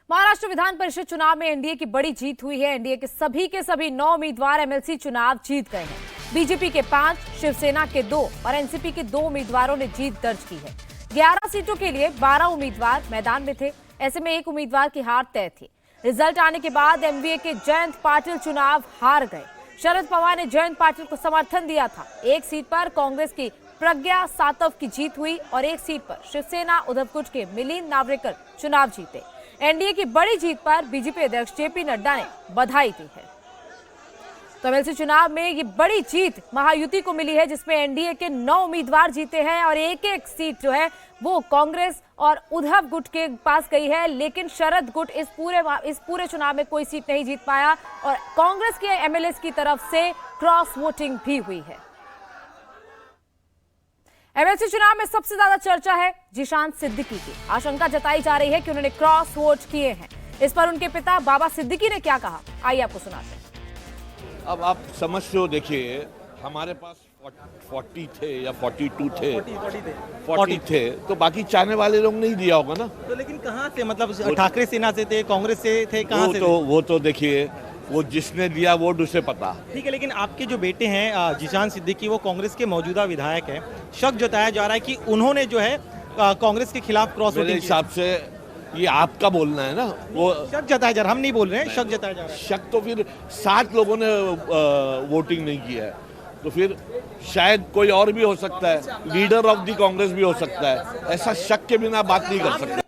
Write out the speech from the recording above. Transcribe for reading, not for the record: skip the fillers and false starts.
महाराष्ट्र विधान परिषद चुनाव में एनडीए की बड़ी जीत हुई है। एनडीए के सभी 9 उम्मीदवार एमएलसी चुनाव जीत गए हैं। बीजेपी के 5, शिवसेना के 2 और एनसीपी के 2 उम्मीदवारों ने जीत दर्ज की है। 11 सीटों के लिए 12 उम्मीदवार मैदान में थे। ऐसे में एक उम्मीदवार की हार तय थी। रिजल्ट आने के बाद एमवीए के जयंत पाटिल चुनाव हार गए। शरद पवार ने जयंत पाटिल को समर्थन दिया था। एक सीट पर कांग्रेस की प्रज्ञा सातव की जीत हुई और एक सीट पर शिवसेना उद्धव गुट के मिलिंद नार्वेकर चुनाव जीते। एनडीए की बड़ी जीत पर बीजेपी अध्यक्ष जेपी नड्डा ने बधाई दी है। तो एमएलसी चुनाव में ये बड़ी जीत महायुति को मिली है, जिसमें एनडीए के 9 उम्मीदवार जीते हैं और एक-एक सीट जो है वो कांग्रेस और उद्धव गुट के पास गई है। लेकिन शरद गुट इस पूरे चुनाव में कोई सीट नहीं जीत पाया और कांग्रेस के एमएलएस की तरफ से क्रॉस वोटिंग भी हुई है। एमएलसी चुनाव में सबसे ज्यादा चर्चा है जीशान सिद्दीकी की। आशंका जताई जा रही है कि उन्होंने क्रॉस वोट किए हैं। इस पर उनके पिता बाबा सिद्दीकी ने क्या कहा, आइए आपको सुनाते हैं। अब आप समझते हो, देखिए हमारे पास 40 थे या 42 थे, 40 थे, तो बाकी चाहने वाले लोग नहीं दिया होगा ना। तो लेकिन कहाँ से, मतलब ठाकरे सेना से थे, कांग्रेस से थे, कहाँ से? वो तो देखिए, वो जिसने दिया वोट उसे पता। ठीक है, लेकिन आपके जो बेटे हैं जीशान सिद्दीकी, वो कांग्रेस के मौजूदा विधायक हैं। शक जताया जा रहा है कि उन्होंने जो है कांग्रेस के खिलाफ क्रॉस वोटिंग। मेरे हिसाब से ये आपका बोलना है ना, वो शक जताया जा रहा है, हम नहीं बोल रहे हैं, शक जताया जा रहा है। शक तो फिर 7 लोगों ने वोटिंग नहीं किया है, तो फिर शायद कोई और भी हो सकता है, लीडर ऑफ द कांग्रेस भी हो सकता है। ऐसा शक के बिना बात नहीं कर सकते।